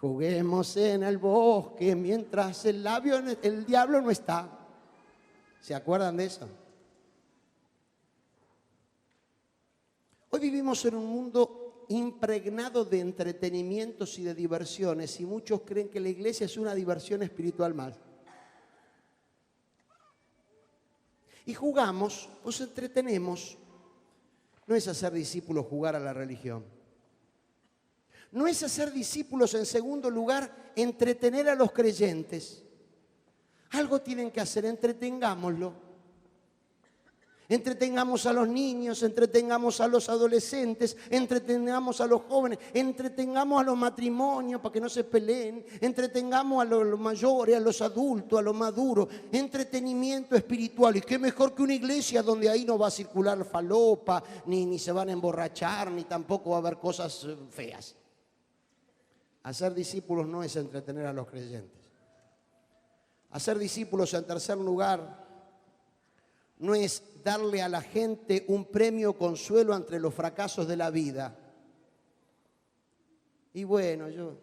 Juguemos en el bosque mientras el diablo no está. ¿Se acuerdan de eso? Hoy vivimos en un mundo impregnado de entretenimientos y de diversiones y muchos creen que la iglesia es una diversión espiritual más. Y jugamos, nos entretenemos. No es hacer discípulos jugar a la religión. No es hacer discípulos, en segundo lugar, entretener a los creyentes. Algo tienen que hacer, entretengámoslo. Entretengamos a los niños, entretengamos a los adolescentes, entretengamos a los jóvenes, entretengamos a los matrimonios para que no se peleen, entretengamos a los mayores, a los adultos, a los maduros, entretenimiento espiritual. Y qué mejor que una iglesia donde ahí no va a circular falopa, ni se van a emborrachar, ni tampoco va a haber cosas feas. Hacer discípulos no es entretener a los creyentes. Hacer discípulos, en tercer lugar, no es darle a la gente un premio consuelo ante los fracasos de la vida. Y bueno, yo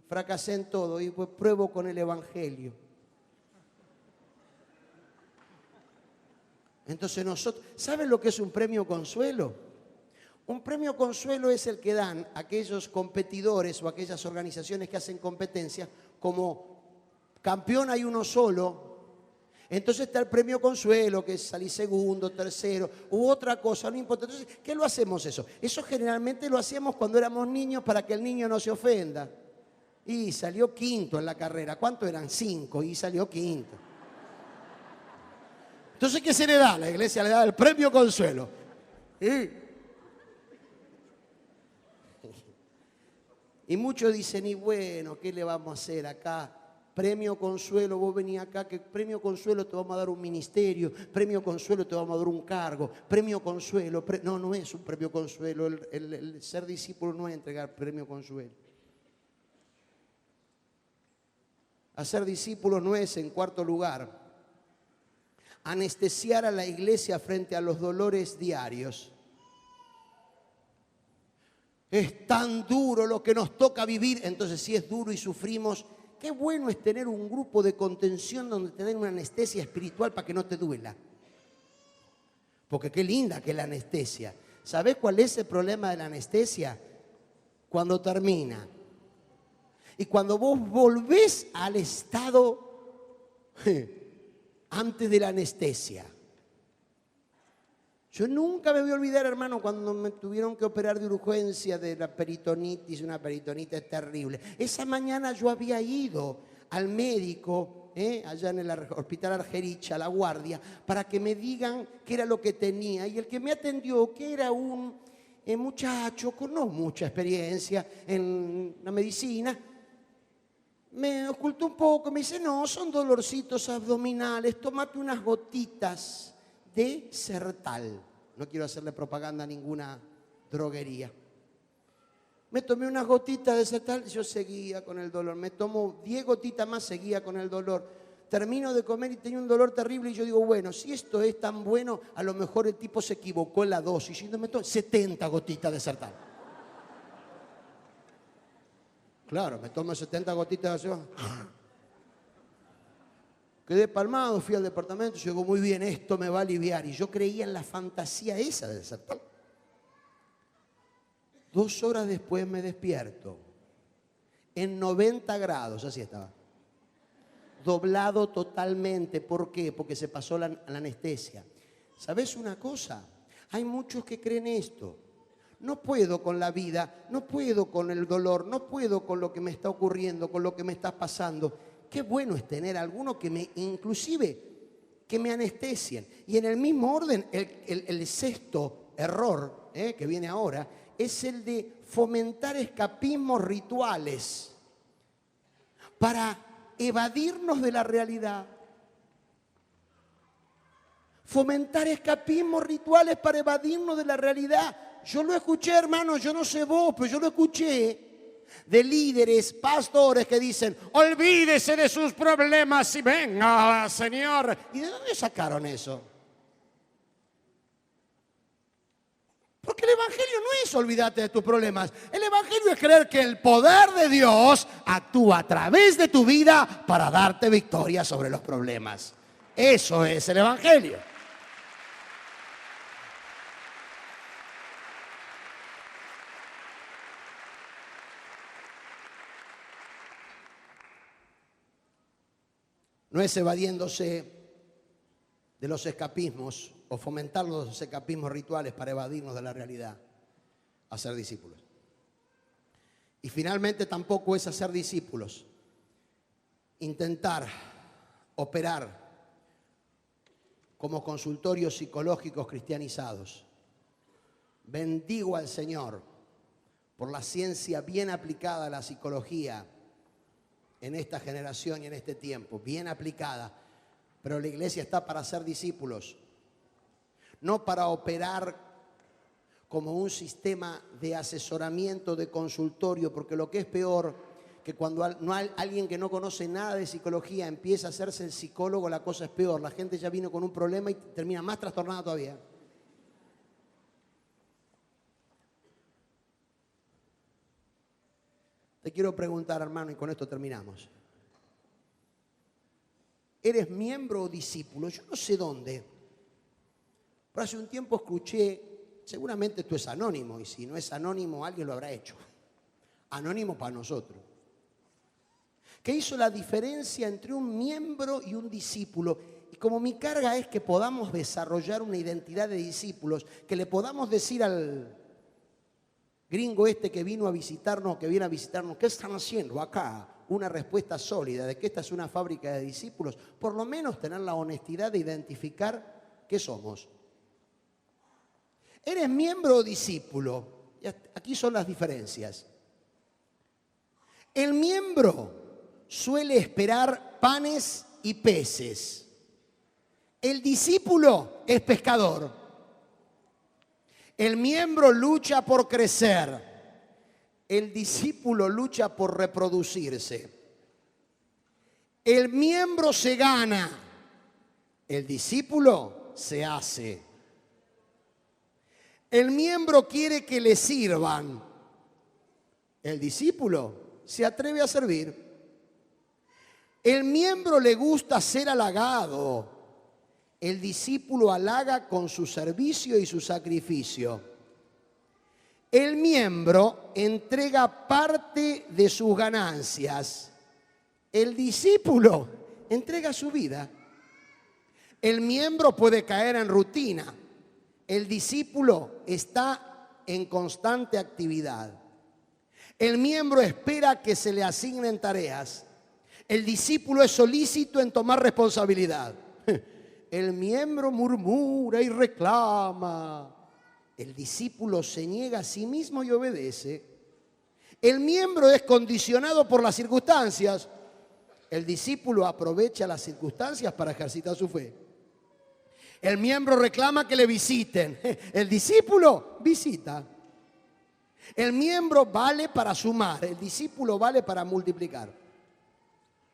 fracasé en todo y pues pruebo con el Evangelio. Entonces nosotros, ¿saben lo que es un premio consuelo? Un premio consuelo es el que dan aquellos competidores o aquellas organizaciones que hacen competencia. Como campeón hay uno solo. Entonces está el premio consuelo, que es salir segundo, tercero, u otra cosa, no importa. Entonces, ¿qué lo hacemos eso? Eso generalmente lo hacíamos cuando éramos niños para que el niño no se ofenda. Y salió quinto en la carrera. ¿Cuánto eran? 5 y salió quinto. Entonces, ¿qué se le da? La iglesia le da el premio consuelo. Y muchos dicen, y bueno, ¿qué le vamos a hacer acá? Premio consuelo, vos venís acá, que premio consuelo te vamos a dar un ministerio, premio consuelo te vamos a dar un cargo, premio consuelo, no es un premio consuelo, el ser discípulo no es entregar premio consuelo. Hacer discípulos no es, en cuarto lugar, anestesiar a la iglesia frente a los dolores diarios. Es tan duro lo que nos toca vivir, entonces si es duro y sufrimos, qué bueno es tener un grupo de contención donde te den una anestesia espiritual para que no te duela. Porque qué linda que es la anestesia. ¿Sabés cuál es el problema de la anestesia? Cuando termina. Y cuando vos volvés al estado antes de la anestesia. Yo nunca me voy a olvidar, hermano, cuando me tuvieron que operar de urgencia de la peritonitis, una peritonitis terrible. Esa mañana yo había ido al médico, allá en el hospital Argerich, a La Guardia, para que me digan qué era lo que tenía. Y el que me atendió, que era un muchacho con no mucha experiencia en la medicina, me ocultó un poco, me dice, no, son dolorcitos abdominales, tómate unas gotitas de Sertal. No quiero hacerle propaganda a ninguna droguería. Me tomé unas gotitas de Sertal, yo seguía con el dolor. Me tomo 10 gotitas más, seguía con el dolor. termino de comer y tenía un dolor terrible y yo digo, bueno, si esto es tan bueno, a lo mejor el tipo se equivocó en la dosis y no me tomo 70 gotitas de Sertal. Claro, me tomo 70 gotitas de Sertal. Quedé palmado, fui al departamento, llegó muy bien, esto me va a aliviar. Y yo creía en la fantasía esa del Sertal. 2 horas después me despierto, en 90 grados, así estaba. Doblado totalmente. ¿Por qué? Porque se pasó la anestesia. ¿Sabes una cosa? Hay muchos que creen esto. No puedo con la vida, no puedo con el dolor, no puedo con lo que me está ocurriendo, con lo que me está pasando. Qué bueno es tener alguno que inclusive, que me anestesien. Y en el mismo orden, el sexto error, que viene ahora, es el de fomentar escapismos rituales para evadirnos de la realidad. Fomentar escapismos rituales para evadirnos de la realidad. Yo lo escuché, hermano, yo no sé vos, pero yo lo escuché de líderes, pastores que dicen, olvídese de sus problemas y venga, Señor. ¿Y de dónde sacaron eso? Porque el evangelio no es olvídate de tus problemas. El evangelio es creer que el poder de Dios actúa a través de tu vida para darte victoria sobre los problemas. Eso es el evangelio. No es evadiéndose de los escapismos o fomentar los escapismos rituales para evadirnos de la realidad, hacer discípulos. Y finalmente tampoco es hacer discípulos, intentar operar como consultorios psicológicos cristianizados. Bendigo al Señor por la ciencia bien aplicada a la psicología en esta generación y en este tiempo, bien aplicada, pero la iglesia está para hacer discípulos, no para operar como un sistema de asesoramiento, de consultorio, porque lo que es peor, que cuando alguien que no conoce nada de psicología empieza a hacerse el psicólogo, la cosa es peor. La gente ya vino con un problema y termina más trastornada todavía. Te quiero preguntar, hermano, y con esto terminamos. ¿Eres miembro o discípulo? Yo no sé dónde. Pero hace un tiempo escuché, seguramente esto es anónimo, y si no es anónimo, alguien lo habrá hecho. Anónimo para nosotros. ¿Qué hizo la diferencia entre un miembro y un discípulo? Y como mi carga es que podamos desarrollar una identidad de discípulos, que le podamos decir al gringo este que vino a visitarnos, que viene a visitarnos, ¿qué están haciendo acá? Una respuesta sólida de que esta es una fábrica de discípulos. Por lo menos tener la honestidad de identificar qué somos. ¿Eres miembro o discípulo? Aquí son las diferencias. El miembro suele esperar panes y peces. El discípulo es pescador. El miembro lucha por crecer. El discípulo lucha por reproducirse. El miembro se gana. El discípulo se hace. El miembro quiere que le sirvan. El discípulo se atreve a servir. El miembro le gusta ser halagado. El discípulo halaga con su servicio y su sacrificio. El miembro entrega parte de sus ganancias. El discípulo entrega su vida. El miembro puede caer en rutina. El discípulo está en constante actividad. El miembro espera que se le asignen tareas. El discípulo es solícito en tomar responsabilidad. El miembro murmura y reclama. El discípulo se niega a sí mismo y obedece. El miembro es condicionado por las circunstancias. El discípulo aprovecha las circunstancias para ejercitar su fe. El miembro reclama que le visiten. El discípulo visita. El miembro vale para sumar. El discípulo vale para multiplicar.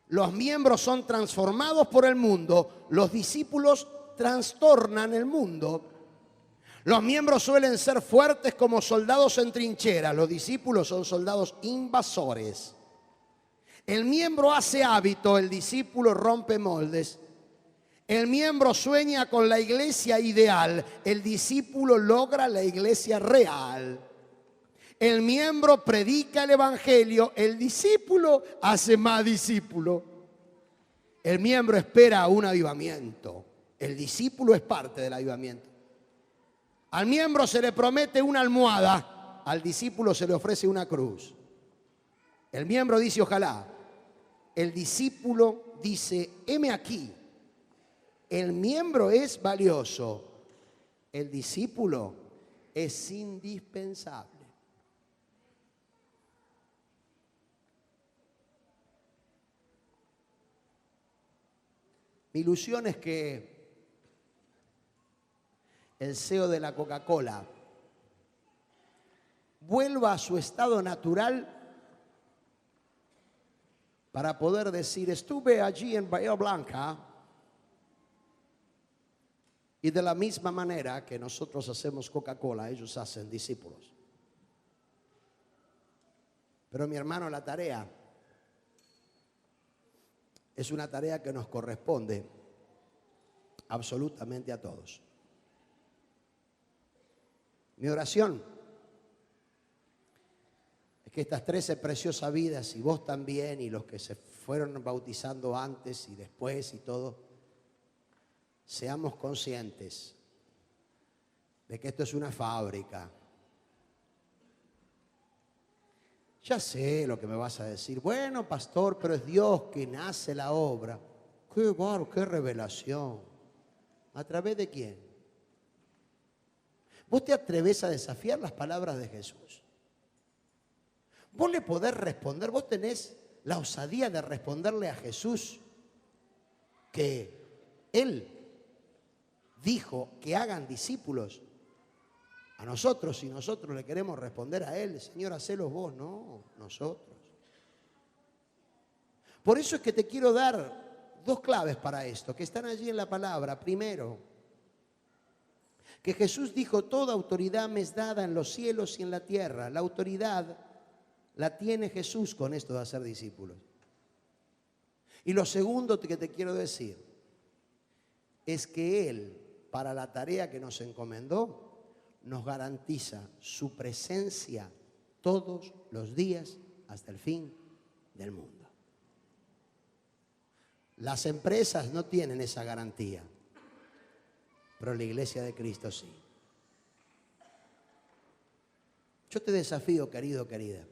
los miembros son transformados por el mundo, los discípulos trastornan el mundo. Los miembros suelen ser fuertes como soldados en trinchera, los discípulos son soldados invasores. El miembro hace hábito, el discípulo rompe moldes. El miembro sueña con la iglesia ideal, el discípulo logra la iglesia real. El miembro predica el evangelio, el discípulo hace más discípulo. El miembro espera un avivamiento, el discípulo es parte del avivamiento. Al miembro se le promete una almohada, al discípulo se le ofrece una cruz. El miembro dice ojalá, el discípulo dice heme aquí. El miembro es valioso, el discípulo es indispensable. Mi ilusión es que el CEO de la Coca-Cola vuelva a su estado natural para poder decir, estuve allí en Bahía Blanca y de la misma manera que nosotros hacemos Coca-Cola, ellos hacen discípulos. Pero mi hermano, la tarea es una tarea que nos corresponde absolutamente a todos. Mi oración es que estas 13 preciosas vidas, y vos también, y los que se fueron bautizando antes y después y todo, seamos conscientes de que esto es una fábrica. Ya sé lo que me vas a decir. Bueno, pastor, pero es Dios quien hace la obra. Qué revelación. ¿A través de quién? ¿Vos te atreves a desafiar las palabras de Jesús? ¿Vos le podés responder? ¿Vos tenés la osadía de responderle a Jesús que Él dijo que hagan discípulos a nosotros y nosotros le queremos responder a Él? Señor, hacelos vos, no, nosotros. Por eso es que te quiero dar 2 claves para esto, que están allí en la palabra. Primero, que Jesús dijo, toda autoridad me es dada en los cielos y en la tierra. La autoridad la tiene Jesús con esto de hacer discípulos. Y lo segundo que te quiero decir es que Él, para la tarea que nos encomendó, nos garantiza su presencia todos los días hasta el fin del mundo. Las empresas no tienen esa garantía, pero la iglesia de Cristo sí. Yo te desafío, querido, querida,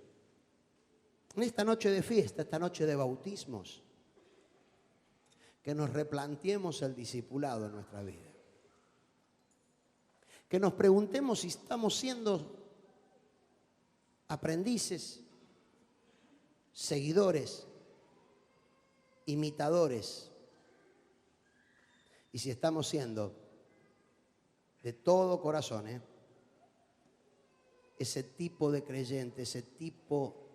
en esta noche de fiesta, esta noche de bautismos, que nos replanteemos el discipulado en nuestra vida. Que nos preguntemos si estamos siendo aprendices, seguidores, imitadores, y si estamos siendo de todo corazón, ese tipo de creyente, ese tipo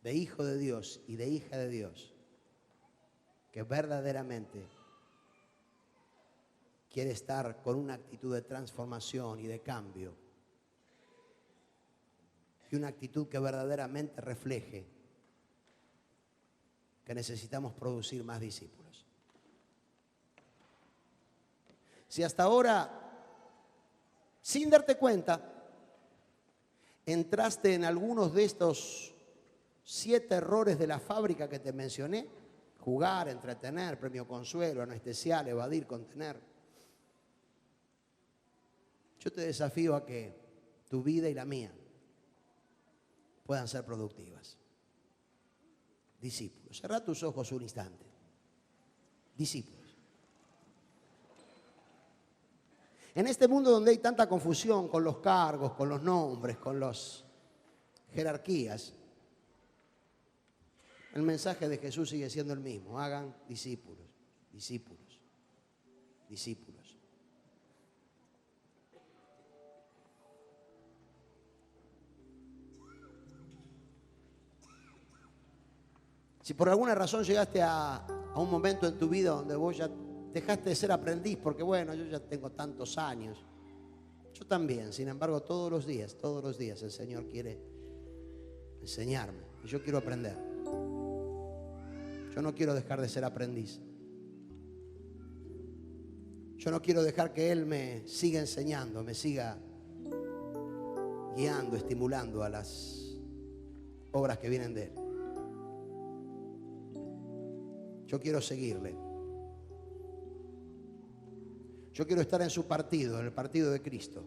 de hijo de Dios y de hija de Dios, que verdaderamente quiere estar con una actitud de transformación y de cambio, y una actitud que verdaderamente refleje que necesitamos producir más discípulos. Si hasta ahora, sin darte cuenta, entraste en algunos de estos 7 errores de la fábrica que te mencioné: jugar, entretener, premio consuelo, anestesiar, evadir, contener. Yo te desafío a que tu vida y la mía puedan ser productivas. Discípulos. Cerrá tus ojos un instante. Discípulos. En este mundo donde hay tanta confusión con los cargos, con los nombres, con las jerarquías, el mensaje de Jesús sigue siendo el mismo: hagan discípulos, discípulos, discípulos. Si por alguna razón llegaste a un momento en tu vida donde vos ya dejaste de ser aprendiz, porque bueno, yo ya tengo tantos años. Yo también, sin embargo, todos los días el Señor quiere enseñarme. Y yo quiero aprender. Yo no quiero dejar de ser aprendiz. Yo no quiero dejar que Él me siga enseñando, me siga guiando, estimulando a las obras que vienen de Él. Yo quiero seguirle. Yo quiero estar en su partido, en el partido de Cristo.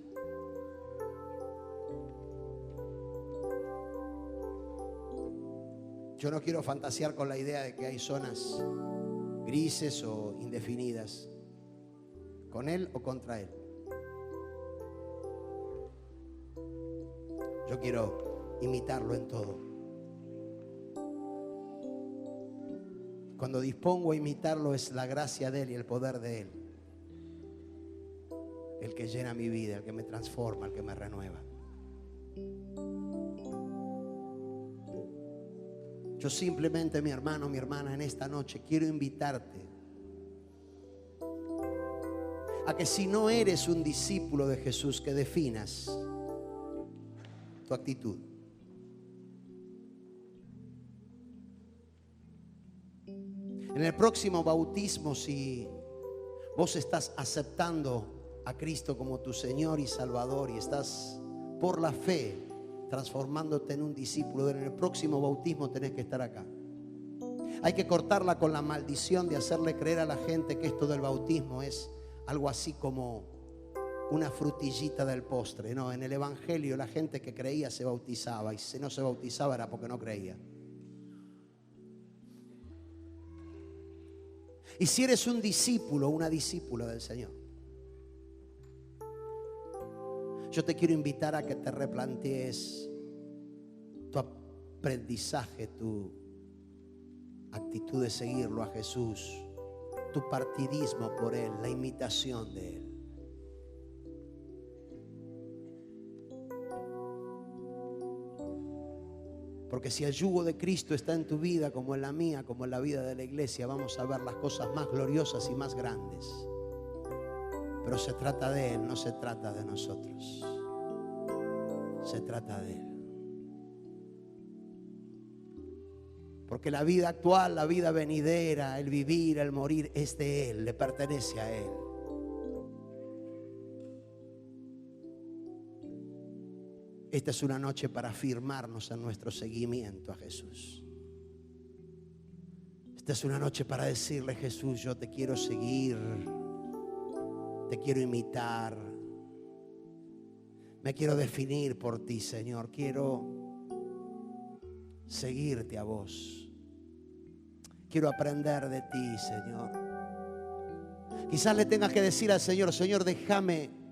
Yo no quiero fantasear con la idea de que hay zonas grises o indefinidas, con Él o contra Él. Yo quiero imitarlo en todo. Cuando dispongo a imitarlo es la gracia de Él y el poder de Él el que llena mi vida, el que me transforma, el que me renueva. Yo simplemente, mi hermano, mi hermana, en esta noche quiero invitarte a que si no eres un discípulo de Jesús, que definas tu actitud. En el próximo bautismo, si vos estás aceptando a Cristo como tu Señor y Salvador y estás por la fe transformándote en un discípulo, en el próximo bautismo tenés que estar acá. Hay que cortarla con la maldición de hacerle creer a la gente que esto del bautismo es algo así como una frutillita del postre. No, en el Evangelio la gente que creía se bautizaba, y si no se bautizaba era porque no creía. Y si eres un discípulo, una discípula del Señor, yo te quiero invitar a que te replantees tu aprendizaje, tu actitud de seguirlo a Jesús, tu partidismo por Él, la imitación de Él. Porque si el yugo de Cristo está en tu vida, como en la mía, como en la vida de la iglesia, vamos a ver las cosas más gloriosas y más grandes. Pero se trata de Él, no se trata de nosotros. Se trata de Él. Porque la vida actual, la vida venidera, el vivir, el morir, es de Él, le pertenece a Él. Esta es una noche para afirmarnos en nuestro seguimiento a Jesús. Esta es una noche para decirle: Jesús, yo te quiero seguir, te quiero imitar, me quiero definir por ti, Señor. Quiero seguirte a vos. Quiero aprender de ti, Señor. Quizás le tengas que decir al Señor: Señor, déjame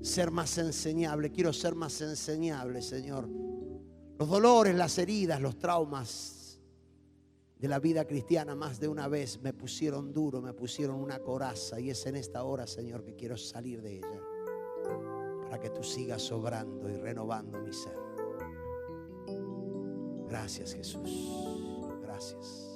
ser más enseñable. Quiero ser más enseñable, Señor. Los dolores, las heridas, los traumas de la vida cristiana más de una vez me pusieron duro, me pusieron una coraza, y es en esta hora, Señor, que quiero salir de ella para que tú sigas obrando y renovando mi ser. Gracias, Jesús. Gracias.